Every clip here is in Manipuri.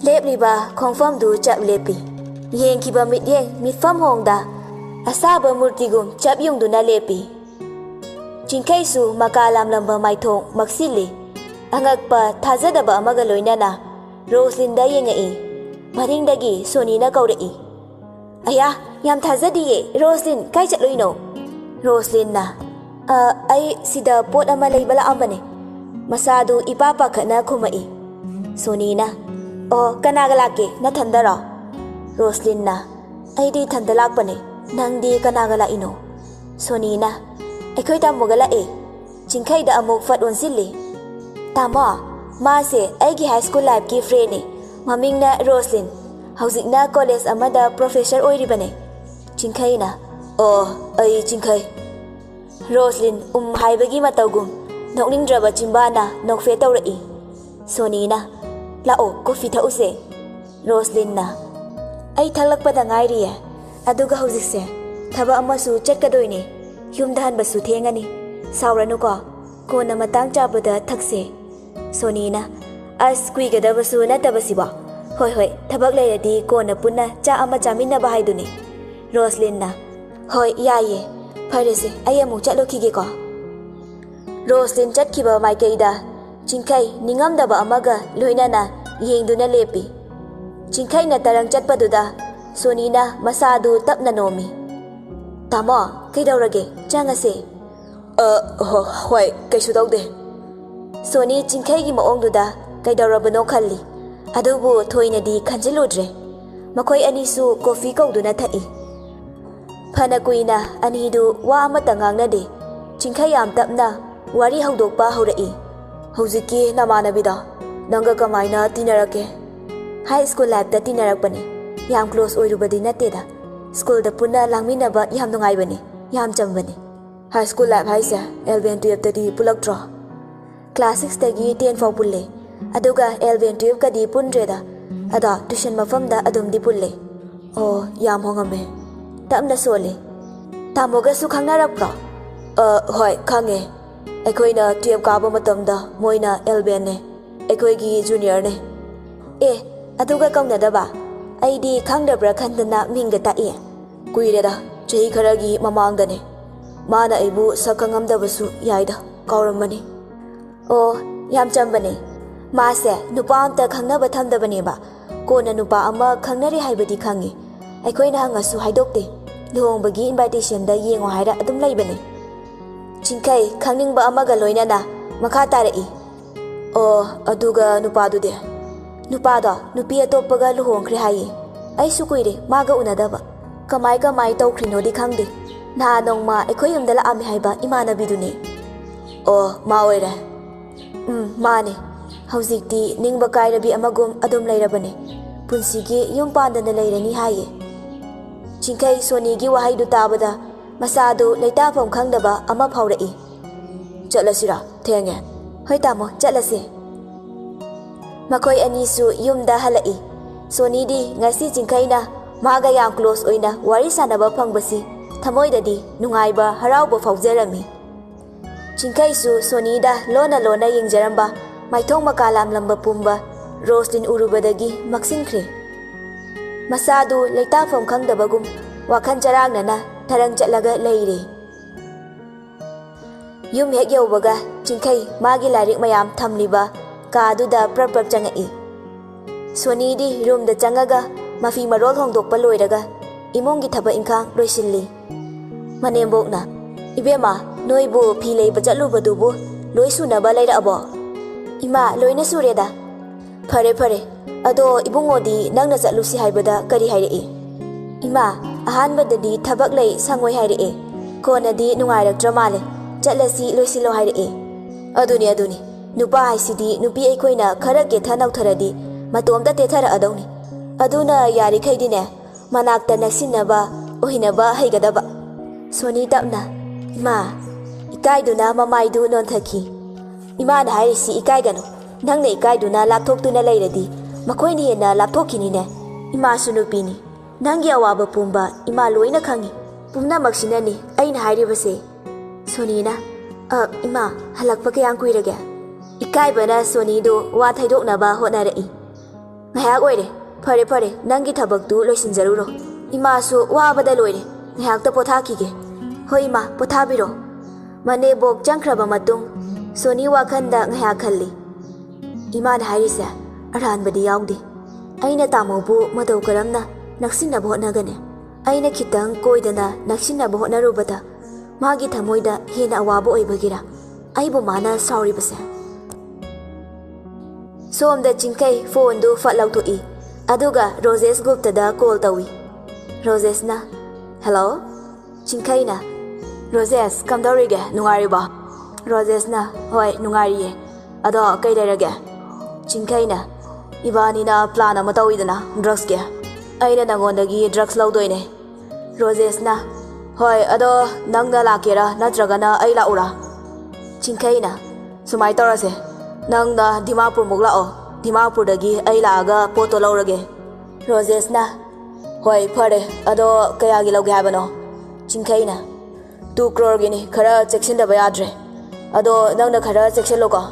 Lepliba Khongfam du chap lepi. Yeng kiba mit yeng mit fam hongda. Asaba murtigum chap yung du na lepi. Chingkay su makalam lamba may thong magsili. Angag pa thazadaba magaloy na Roslyn da yengai. Maring dagi Sony na kaurai. Aya, yam thazadiye. Roslyn, kay chatloy no. Roslyn na. Ay sida pot amalay bala ambane. Masado ipapaka na kumai. Sony na. O kanagalake na thandara. Roslyn na. Ay di thandalak pa ne. Nang di kanagala ino. Sony na. Ako'y tamugala Chingkay da amok fat unsili. Tama, mase ay high school life ki friend ni. Maming na Roslyn. Hauzik na college amada professor oiri ba ne. Chingkay na. Oh, ay chingkay. Roslyn haibagi matawgum. Nokning draba chimbana nokfe tawrai. Sony na. Lao, coffee ta use. Roslyn na. Ay thalak pa da ngairi Aduga hauzik se. Thaba amasu chatkadoy ni. Yumdahan basu thengani. Sauranu ko. Ko na matang chabada thakse. Sony na. As kuigada basu na tabasiba. Hoi hoi, thabak layadi ko na puna cha ama chamin na bahay duni. Roslyn na. Hoi, yaye. Parese, ayamu chatlo kige ko. Roslyn chatkiba maikaida. Chingkay ningamdaba amaga luina na yengduna lepi. Chingkay na tarang chatpaduda. Sony na masadu tap na nomi. Tama, kay daw rage, changase. Hoi, kay sudaw de. Sony chingkay gi maong duda, kay daw rabano kali. Adubu thoy na di kanjiludre. Makoy anisu coffee kaw du na thai. Panakuy na anidu wa amatangang na de. Chingkay am tap na, wari haudok pa haurai. Hauziki namanabida, nangga kamay na tinarake. High school life da tinarak pa ne. Yam close oirubadi nateda. School da puna langminaba yam nungai bane. Yam cham bane. High school life haisa 11 12 tadi pulak draw. Class 6 tagi 10 faw pulle. Aduga 11 12 kadi punreda. Ada tuition mafamda adum di pulle. Oh, yam hongame. Tamda sole. Tamoga su khangnarak pra. Hoi khange. Aikoina 12 kaba matamda moina 11 ne. Aikoigi junior ne. Aduga kaunadaba. Aidi khangdabra khandana minga ta'i. Kuireda chahi kharagi mamangdane. Mana aibu sakangamdabasu yaida kauramani. Oh, yam chambane. Mase nupa amta khangnaba thamdabane ba. Kona nupa ama khangnari haibadi khangi. Aikoina hangasu haidokte. Luhongbagi invitation da yengo haira adum laibane. Chingkay khangningba amaga loinana makha tarai. Oh, aduga nupa dude. Nupada nupi atoppaga luhongkhre hayi. Ai sukuire maga unadaba. Kamai tawkhrino di khangde. Na nongma aikoi yumda la ami haiba imanabidune. Oh, ma oire. Mane. Hauzikti ningba kairabi amagum adum lairabane. Punsigi yum pandana lairani haye. Chingkay Sony gi wahai du tabada masadu leitafam khangdaba ama phaurai. Chatlasira thenge. Hoi tamo chatlase. Makoy anisu yumda halai. Sony di ngasi chingkay na maga yang close oina wari sanaba phangbasi thamoidadi nungaiba harauba faujarami. Chingkay su Sony da lona yingjaramba maithong makalam lamba pumba Roslyn urubadagi maksingkhre. Masadu leitafam khangdabagum wakhan jarangnana tharang chatlaga leire. Yum hek yaubaga chingkay magi larik mayam thamliba Kaduda prap changai. Sony di room da changaga mafi marol hongdokpa loiraga imongi thaba ingkhang loisilli. Manembok na ibema noibu philei bachatlubadubu loisunaba lairabo. Ima loina sureda. Phare ado ibungodi nangna chatlusi haibada kari hairei. Ima ahanbadadi thabak lei sangoi hairei. Konadi nungairaktra male chatlasi loisilo hairei. Aduni Nupa haisidi nupi aikoina khara ke thanau tharadi matomda te thara adawni. Aduna yari khaidine manakta naksinaba ohinaba haigadaba. Sony tapna ima ikaiduna mamaidu non thaki. Ima na hairisi ikaigano. Nangna ikaiduna lapthoktuna lairadi makoini hena lapthokini ne. Ima sunupini. Nangi awaba pumba ima loina khangi. Pumna maksinani aina hairibase. Sony na ima halakpa kayang kuirage. Ikaibana Sony do wa thaidoknaba hotnarai. Ngahak oire. Fare fare nangi thabaktu loisinjaruro. Ima su wabada loire. Ngahak ta pothakige. Hoi ima pothabiro. Mane bok changkraba matung Soni wakhanda ngahak khalli. Ima na hairisa aranbadi yaudi. Aina tamobu madau karamna naksinaba hotnagane. Aina khitang koidana naksinaba hotnarubada magi thamoida hena awaba oibagira aibu mana sauribase. Somda Chinkai phone du fatlautoi aduga Roses Guptada call tawi. Roses na hello Chinkai na Roses kamdaurige nungariba. Roses na hoi nungariye ado kai lerage. Chinkai na ibani na plan ama tawidana drugs ke aina nangondagi drugs laudoine. Roses na hoi ado nangna lakera natragana ai laura. Chinkai na sumai torase nangna Dimapur muk lao Dimapur dagi ai laaga poto laurage. Roses na hoi phare ado kayagi lauge habano. Chinkai na 2 crore gini khara cheksinda bayadre ado nangna khara chekselo ko.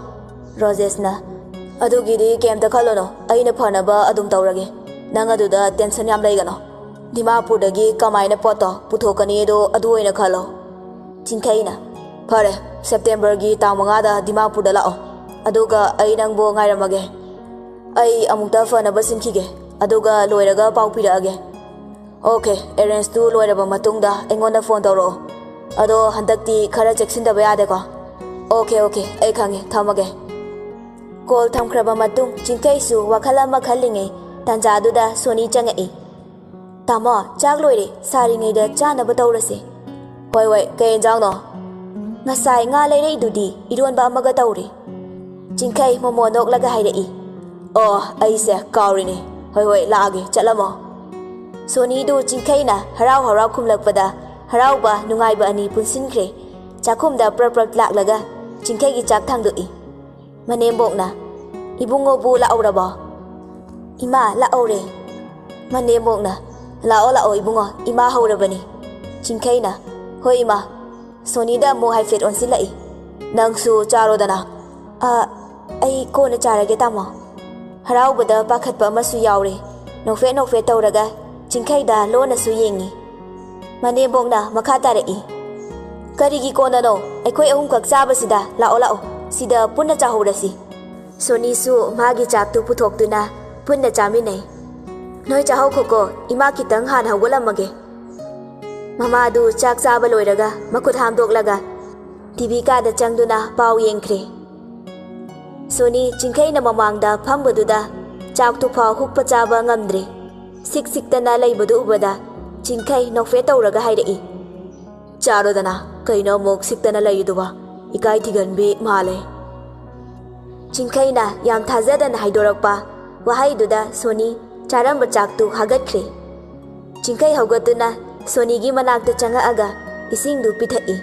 Roses na adugidi kemta khalono aina phanaba adum taurage nang aduda tension yam laigano. Dimapur dagi kamaina poto puthokani do adu oina khalo. Chinkai na phare September gi tang 5 da Dimapur da lao aduga ai nangbo ngairamage. Ai amukta fanaba sinkhige aduga loiraga pau pirage. Okay arrange tu loiraba matungda engonda phone tawro ado handakti khara cheksinda bayade ko. Okay ai khange thamage. Call thamkraba matung Chinkai su wakhala ma khallinge tanja aduda Soni changai. Tamo chak loire saringai da chanaba tawrase. Hoi kai enjang no ngasai nga leirei dudi ironba amaga tawri. Chinkai momo noklaga hairei. Oh aise kawrini hoi laage chalamo. Soni du Chinkai na harau khumlakpada harauba nungaiba ani punsinkre chakhumda praprak laklaga Chinkai gi chak thangdoi. Manembok na ibungo bu lauraba. Ima laure. Manembok na lao ibungo ima haurabani. Chinkai na hoi ima Soni da mo hai fet onsilai. Nangsu charo dana. Ai ko na charage tamo. Haraubada pakhatpa masu yaure. Nokfe tauraga Chinkai da lona su yengi. Manembok na makata rei. Karigi ko na no aikoi ahum kak chaba sida lao sida punna chahurasi. Soni su magi chaktu puthoktuna punna chaminai. Noi chahau khoko ima kitang han hawgalamage. Mama du chak chaba loiraga makut hamdoklaga TV ka da changduna pau yengkhre. Soni Chinkai na mamangda phambaduda chaktu phau hukpa chaba ngamdre. Siktana laibadu ubada Chinkai nokfe tauraga hairei. Charodana kaino mok siktana laiduba ikai thiganbi male. Chinkai na yam thajadana haidorakpa wahaiduda Soni charamba chaktu hagatkre. Chinkai haugatuna Soni gi manakta changaaga isingdu pithai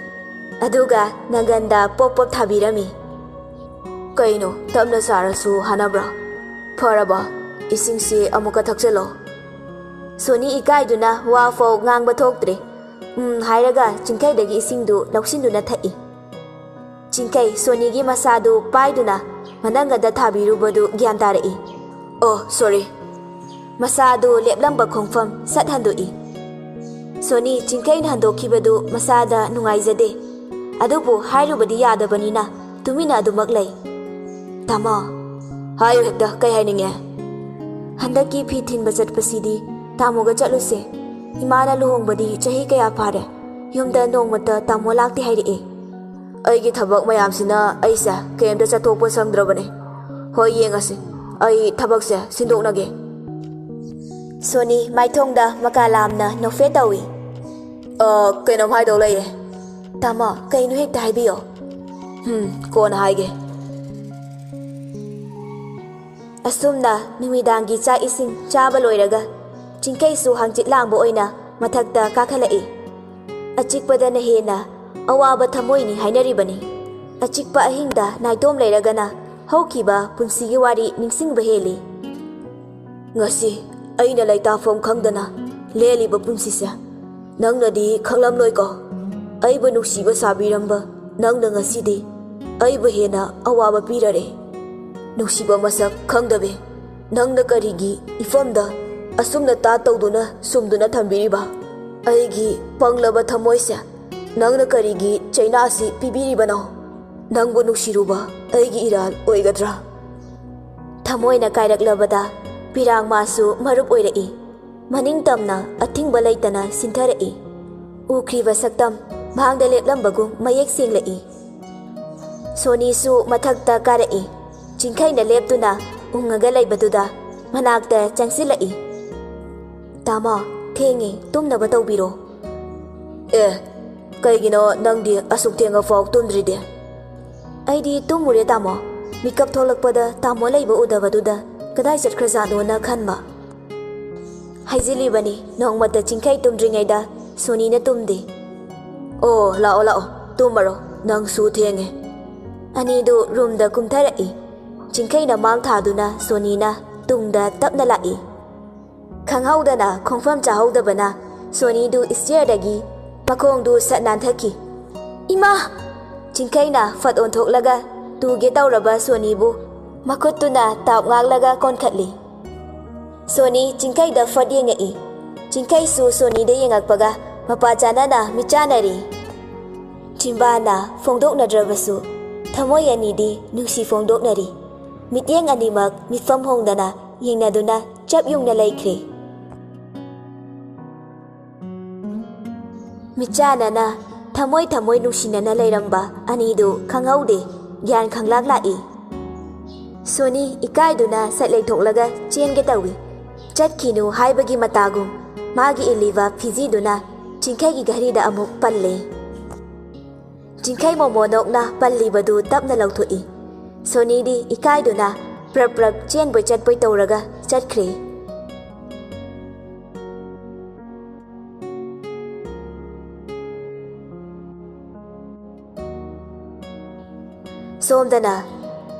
aduga naganda pop thabirami. Kaino tamna sarasu hanabra faraba isingsi amuka thakchelo. Soni ikaiduna wa fo ngangba thoktre hairaga Chinkai dagi isingdu lausinduna thai. Chinkai Soni gi masadu paiduna mananga da thabirubadu gyan tarei. Oh sorry. Masadu leplamba khongfam sathandoi. Soni Chinkai handokibadu masada nungaijade adubu hairubadi yadabanina tumina adumak lay. Tamo hayo hekta kai haininge handaki phi thinba chatpasidi tamoga chatluse imana luhongbadi chahi kaya phare yumda nongmata tamo lakti hairei. Aigi thabak mayamsina aisa kemda chathokpa sangdrabane. Hoi yengase ai thabakse sindoknage. Soni maithongda makalamna nokfe tawi. Kainom haidau laye. Tamo kainu hekta haibiyo. Kona haige. Asumna numidangi cha ising chaba loiraga Chinkai su hangchit langbo oina mathakta kakhalai. Achikpada na hena awaba thamoini hainaribani. Achikpa ahingda naitom leiragana haukiba punsigi wari ningsingba heli. Ngasi aina laitafom khangdana leliba punsise nangnadi khanglamloi ko. Aiba nuksiba sabiramba nangna ngasidi aiba hena awaba pirare. Nuksiba masak khangdabe Nangna karigi ifamda asumna ta tawduna sumduna thambiriba aigi panglaba thamoise nangna karigi chainasi pibiribano nangbu nushiruba aigi iral oigadra thamoina kairaklabada pirang masu marup oirai maning tamna athingba leitana sintharai ukriba saktam bhangda leplambagum mayek senglai Soni su mathakta karai chingkhaina leptuna ungaga laibaduda manakta changsilai Tama thengi tumnaba tawbiro kaigino nangdi asuk thenga faw tumdride aidi tumure tamo mikap tholakpada tamo laiba udabaduda kadai chatkhrazano na khanma haizilibani nongmata chingkai tumdringaida Soni na tumde Oh lao tumaro nang su thenge Anidu roomda kumtharai chingkai na mang thaduna Soni na tungda tapna lai Khanghaudana khongfam chahaudabana Soni du istiardagi makhong du satnan thaki Ima chingkai na fat on thoklaga tuge tawraba Soni bu makhutuna tap ngaglaga konkhatli Soni chingkai da fat yengai chingkai su Soni da yengakpaga mapachana na michanari Chimbana fongdokna drabasu thamoy anidi nungsi fongdoknari mityeng animak mifam hongdana yengnaduna chap yungna laikre Michanana thamoy nungsinana lairamba anidu khangaude gyan khanglak lai Soni ikaiduna satlei thoklaga chenge tawi chatkhinu haibagi matagum magi iliva phijiduna chingkai gi garida amuk palle Chingkai momonokna pallibadu tapna lauthoi Soni di ikaiduna prap chenboi chatboi tawraga chatkre Somdana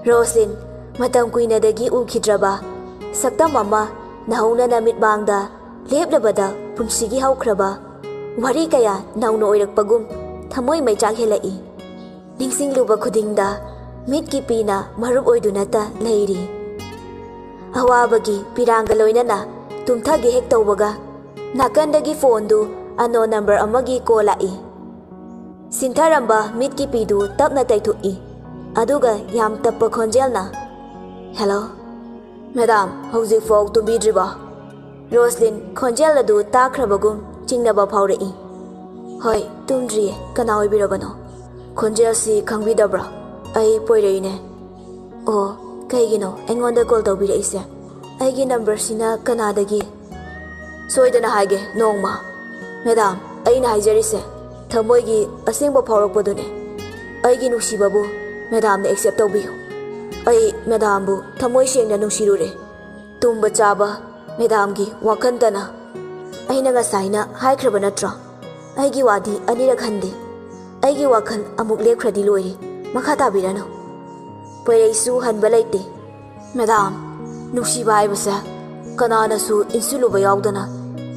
Roslyn matam kuinadagi ukhidraba saktam mama nahaunana mitbangda leplabada punsigi haukraba wari kaya nauno oirakpagum thamoy mai chak helai ningsingluba khudingda mitki pina marup oidunata leiri awabagi piranga loinana tumthagi hek tawbaga nakandagi phone du ano number amagi call ai sintharamba mitki pidu tapna taithui aduga yam tappa khonjelna Hello Madam hauji fog tumbidriba Roslyn khonjel adu takrabagum chingnaba phaurai Hoi tumdriye kana oibirabano khonjel si khangbidabra ai poireine Oh kaigino engonda call tawbiraise aigi number sina kanadagi soidana haige nongma Madam aina haijarise thamoygi asengba phaurakpadune aigi nusibabu Madam na accept tawbiyo ai Madam bu thamoy sengna nusirure tumba chaba Madam gi wakantana aina nga saina haikraba natra aigi wadi anira khande aigi wakhal amuk lepkhradi loiri makha tabirano poireisu hanba laite Madam nusiba haibasa kanana su insuluba yaudana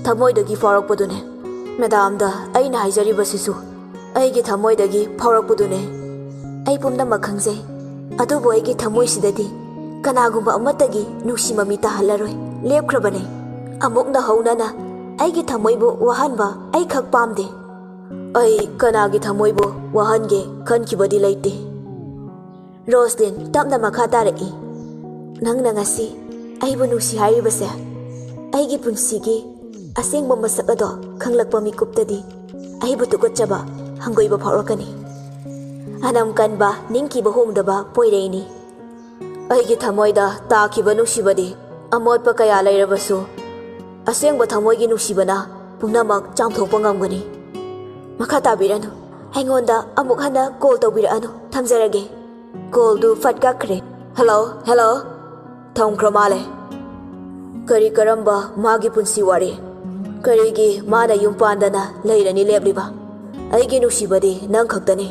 thamoydagi faurakpadune Madam da aina haijaribasisu aigi thamoydagi faurakpadune ai pumnamak khangjai adubu aigi thamoysidadi kanagumba amatagi nusimami tahallaroi lepkhrabane amukna haunana aigi thamoybu wahanba ai khak pamde ai kanagi thamoybu wahange khankibadi laite Roslyn tapna makha tarai nangna ngasi aibu nusi hairibase aigi punsigi asengba masak ado khanglakpa mikuptadi aibu tukachaba hangoiba phaurakani Anam kanba ningkiba hongdaba poireini aigi thamoyda takiba nusibadi amotpa kaya lairabasu asengba thamoygi nusibana pumnamak changthokpa ngamgani makha tabiranu aingonda amuk hana call tawbiranu thamjarage call du fatkakre hello thongkramale kari karamba magi punsi wari karigi mana yumpandana leirani lebliba aigi nusibadi nang khaktani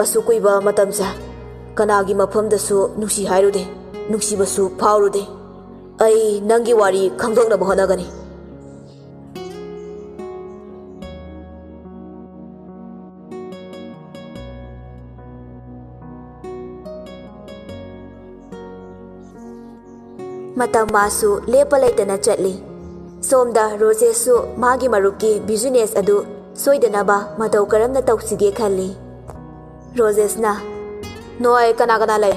Asukuiba matamsa kanagi mafamdasu nusi hairude nusibasu phaurude ai nangi wari khangdokna bahonagani Matam masu lepa leitana chatli. Somda Rosesu magi maruki business adu soidanaba matau karamna tausige khalli. Rosesna Noi kana lay.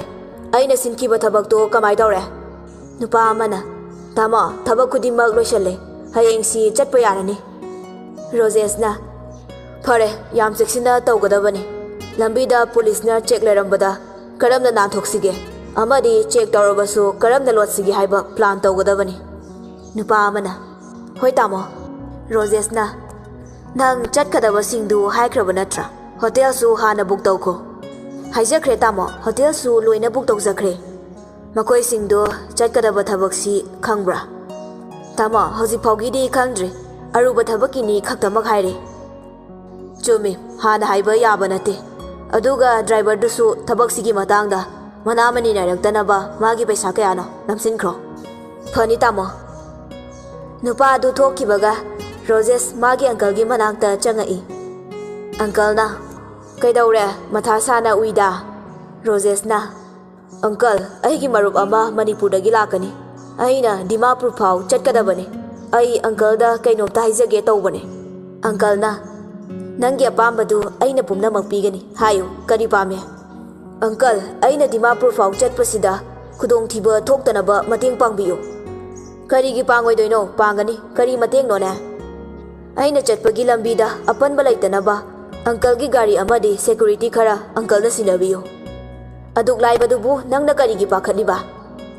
Aina sinkiba thabak to kamai tawre. Nupa amana Tama thabak khudimak loishalle. Hayeng si chatpa yarani. Rosesna Phare yam seksina tawgadabani. Lambida police na check lerambada karamna nanthoksigge. Amadi check tawrabasu karamna lotsige haiba plan tawgadabani. Nupa amana Hoi tamo Rosesna Nang chatkadaba singdu haikraba natra. Hotel su hana book tawko. Haijakre tamo hotel su loina book tawjakre. Makoi singdu chatkadaba thabak si khangbra. Tamo hoji phawgidi khangdre. Aruba thabakini khaktamak haire. Chumi hana haiba yaba nate. Aduga driver dusu thabak sigi matangda manamani naraktanaba magi paisa kayano namsinkhro. Phani tamo Nupa adu thokibaga Roses magi uncle gi manakta changai. Uncle na Kaidaure matha sana uida. Roses na Uncle aigi marup ama Manipur dagi lakani. Aina Dimapur phau chatkadabani. Ai uncle da kainokta haijage tawbani. Uncle na Nangi apambadu aina pumnamak pigani. Hayo kari pame. Uncle aina Dimapur phau chatpasida khudong thiba thoktanaba mateng pangbiyo. Kari gi pangoidoino pangani kari mateng no na. Aina chatpagi lambida apanba laitanaba uncle gi gari amadi security khara uncle na sinabiyo. Aduk laibadubu nangna kari gi pakhaniba.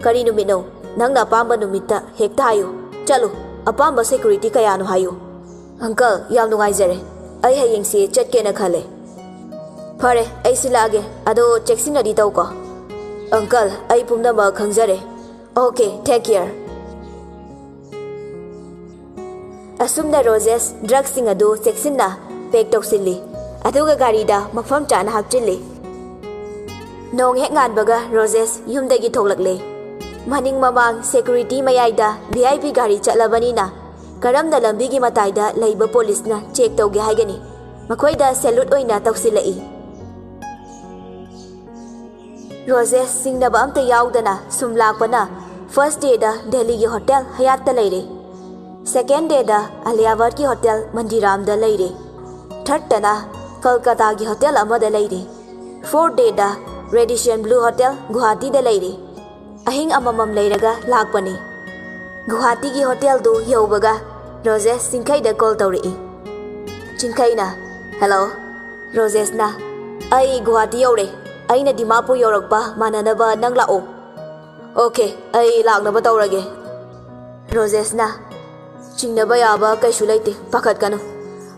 Kari numino nangna apamba numita hekta hayo. Chalo apamba security kayano hayo. Uncle yam nungaijare. Ai hayeng si chatkena khale. Phare ai silage ado cheksinadi tawko. Uncle ai pumnama khangjare. Okay, take care. Asumna Roses drugs sing adu seksinna pek toksilli. Aduga garida mafam chana hapchilli. Nong hek nganbaga Roses yumdagi thoklakle. Maning mamang security mayaida VIP gari chatlabanina. Karamda lambigi mataida laiba police na check tawge haigani. Makoida salute oina tawsilai. Roses singnaba amta yaudana sumlakpana first day da Delhi gi hotel Hayat ta leire. Second day da Aliawat ki hotel Mandiram da leire. Third tana Kolkata ki hotel amada leire. Fourth day da Radisson Blue Hotel Guwahati da leire. Ahing amamam leiraga lakpani. Guwahati ki hotel du yaubaga Roses singkai da call tawri. Chingkai na Hello Roses na Ai Guwahati yaure. Aina Dimapur yorakpa mananaba nang lao. Okay, ai laknaba tawrage. Roses na Chingnaba yaba kaisu laite pakhat kanu.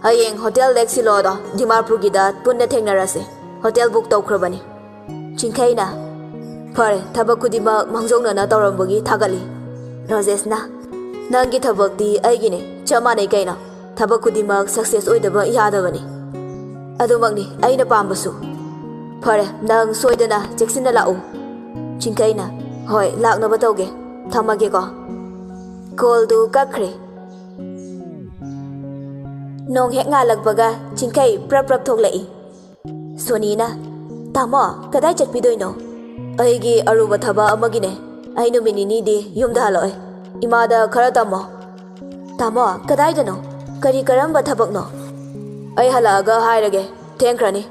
Hayeng hotel lexi loda Dimapur gida punna thengnarase. Hotel book tawkhrabani. Chingkai na Phare thabak khudima mangjongna na tawrambagi thagali. Roses na Nangi thabak di aigine chamane kaina. Thabak khudima success oidaba yadabani. Adumakni aina pambasu. Phare nang soidana cheksinna lao. Chingkai na Hoi laknaba tawge. Thamage ko. Call du kakre. Nong hek ngalakbaga Chingkai prap thoklai. Sonina Tamo kadai chatpidoino. Aigi aruba thaba amagine. Ai numinini di yumda haloi. Imada khara tamo. Tamo kadai dano. Kari karamba thabakno. Ai halaga hairage. Thenkrani.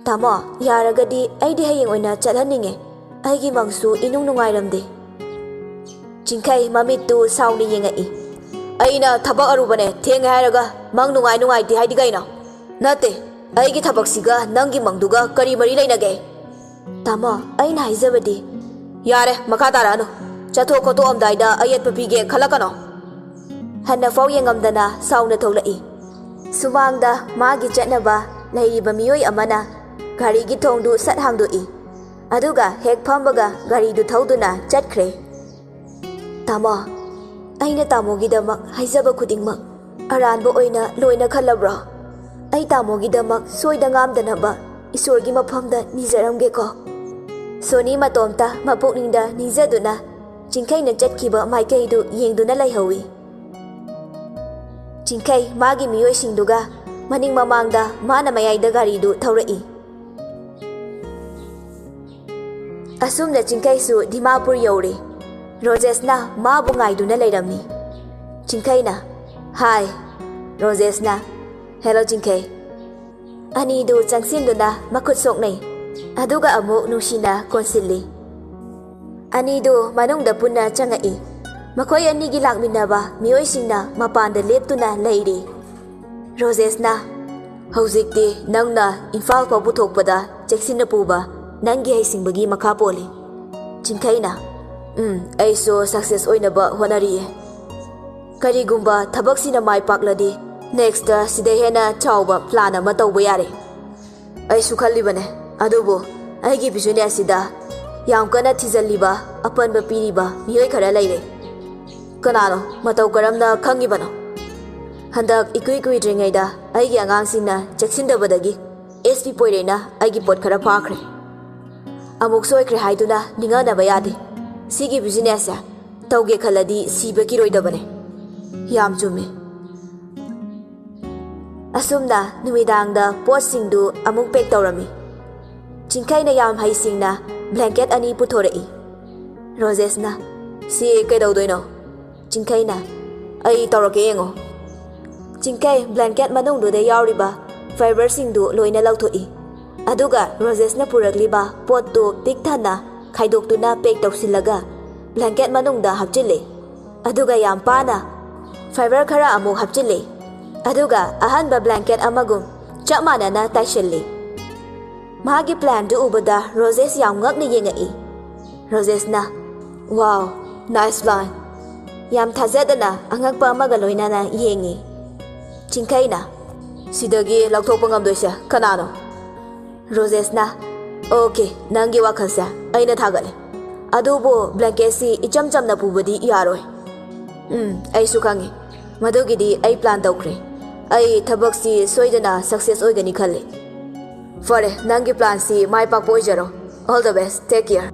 Tamo yaragadi aidi hayeng oina chathaninge. Aigi mangsu inung nungairamde. Chingkai mamitu sauni yengai. Aina thabak arubane theng hairaga mang nungai ti haidi gaina. Nate aigi thabak siga nangi mangduga kari mari lainage. Tamo aina haijabadi. Yare makha taranu. Chatho khoto amdaida ayat papige khalakano. Hanna fau yengamdana sauna thoklai. Sumangda magi chatnaba lairiba miyoi amana gari gi thongdu sat hangdoi. Aduga hek phambaga gari du thauduna chatkre. Tamo aina tamo gidamak haijaba khudingmak aranbo oina loina khalabra. Ai tamo gidamak soida ngamdanaba isorgi maphamda nijaramge ko. Soni matomta mapokningda ningjaduna Chingkai na chatkiba maikei du yengduna laihawi. Chingkai magi miyoi singduga maning mamangda mana mayaida gari du thaurai. Asumna Chingkai su Dimapur yaure. Rosesna mabu ngaiduna leirammi. Chinkaina, hi. Rosesna, hello Chinkay. Anidu changsinduna makut soknai. Aduga amuk nushina konsilli. Anidu manungda punna changai. Makoy anigi lakminaba miyoisingna mapanda leptuna leiri. Rosesna, hawzikti nangna Imphal pa puthokpada cheksinna puba nangi haisingbagi makha poli. Chinkayna, aiso success oinaba honariye. Karigumba thabaksina mai pakladi next sidai hena chawba plan ama tawba yare. Aisu khallibane adubo aigi business sida yam kana thizalliba apanba piriba miyoi khara leire. Kanano mataw karamna khangibano. Handak ikui dringaida aigi angangsingna cheksindabadagi SP poirena aigi pot khara phakre. Amuk soikre haiduna ningana bayade. Sigi business ya tawge khaladi siba kiroidabane. Yam chumi. Asumna numidangda potsingdu amuk pek tawrami. Chinkayna yam haisingna blanket ani puthorei. Rosesna, si kaidawdoino. Chinkayna, ai tawrake yengo. Chinkay blanket manungduda yawriba fiber singdu loina lauthoi. Aduga Rosesna puragliba pottu pikthana khaidoktuna pek tawsilaga blanket manungda hapchile. Aduga yam pana fiber khara amuk hapchile. Aduga ahanba blanket amagum chap manana taishille. Magi plan du ubada Roses yam ngakni yengai. Rosesna, wow, nice plan. Yam thazadana angakpa amaga loinana yengi. Chinkayna, sidagi lauthokpa ngamdoise kanano. Rosesna, okay, nangi wakhalsa aina thagale. Adubo blanket si icham chamna pubadi yaroi. Ai su khangi. Madugidi ai plan tawkre. Ai thabak si soidana success oigani khalle. Fare nangi plan si mai pak poijaro. All the best. Take care.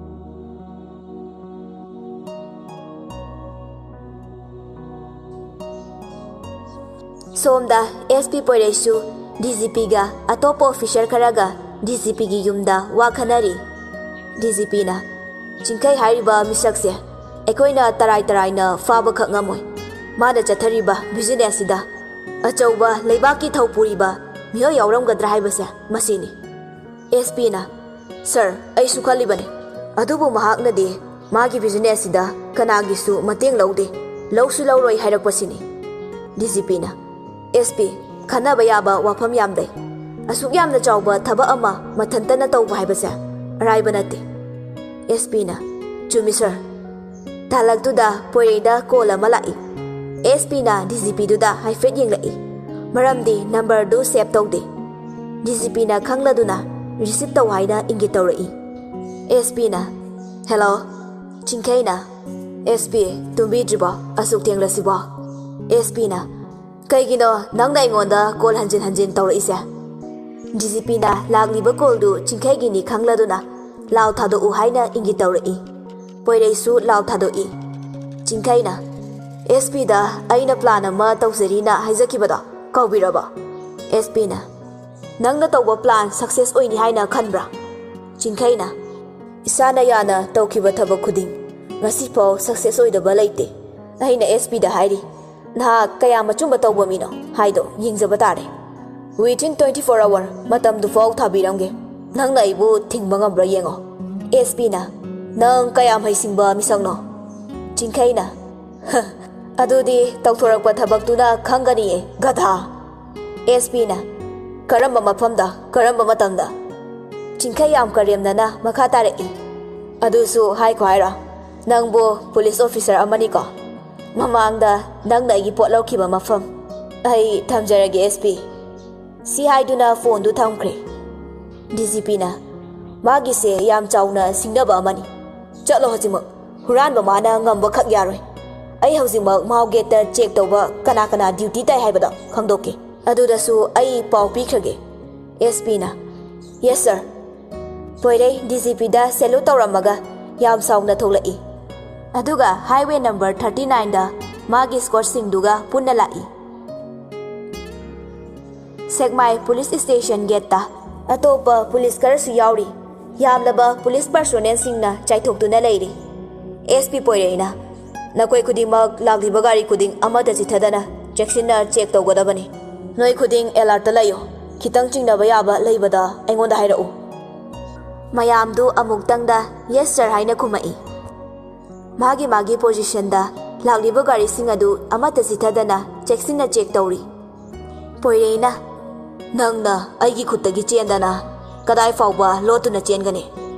Somda SP poiresu DGP ga atopo official kharaga DGP gi yumda wakhanari. DGP na Chinkay hairiba misakse ekoina tarai na faba khak ngamoi. Mada chathariba business sida achauba leibaki thawpuriba miyo yawramgadra haibase masini. SP na sir ai su khalibane adubu mahakna de magi business sida kanagisu mateng laude lawsu lawroi hairakpasini. DGP na SP khanaba yaba wafam yamdai asuk yamna chawba thaba ama mathantana tawba haibase araiba nate. SP na chumi sir talaktuda poireda kola malai. SP na DGP duda haifet yenglai. Maramdi number du save tawde. DGP na khangladuna receipt taw haina ingit tawrai. SP na hello Chinkay na SP tumbi driba asuk tenglasiba. SP na kaigino nangna ingonda call hanjin tawrai sa. DGP na lagliba call du Chinkay gini khangladuna law thado u haina ingit tawrai. Poireisu law thado I. Chinkay na SP da aina plan ama tawsarina haijakibada kawbiraba. SP na nangna tawba plan success oini haina khanbra. Chinkay na isana yana tawkiba thabak khuding ngasi pau success oidaba leite. Aina SP da hairi na kaya machumba tawba mino haido yingjaba tare. Within 24 hour matam du fau thabiramge nangna ibu thingba ngambra yengo. SP na nang kayam haisingba misangno. Chinkay na adudi tawthorakpa thabaktuna khangani gadha. SP na karamba mafamda karamba matamda. Chinkay yam karemnana makha tare adusu hai khwaira nangbo police officer amani ko mamangda nangna igi pot lawkiba mafam ai thamjarage. SP si haiduna phone du thamkre. DGP na magi se yam chawna singnaba amani chalo hajima huranba mana ngamba khak yaroi. Ai haujimak mau gate check tawba kana duty tai haibada khangdoke adudasu ai pau pikrage. SP na yes sir. Poirei DGP da salute tawramaga yam saungna tholai. Aduga highway number 39 da magi squad singduga punna lai. Segmai police station gate ta atopa police karasu yauri yamlaba police personnel singna chaithokduna leiri. SP Poireina Nakoi Kudimag Lagdiba Gari Kuding Amata Chithadana Jacksina check Togodabani Noi Kuding Elarta Layo Kitang Chingnaba Yaba Laybada Aingonda Hairao Mayamdu Amuktangda Yes sir Haina Kumai Magi position da Lagdiba Gari Singadu Amata Chithadana Jacksina check Tori Poireina Nangna Aigi Kutagi Chendana Kadai Fauba Lotuna Chengani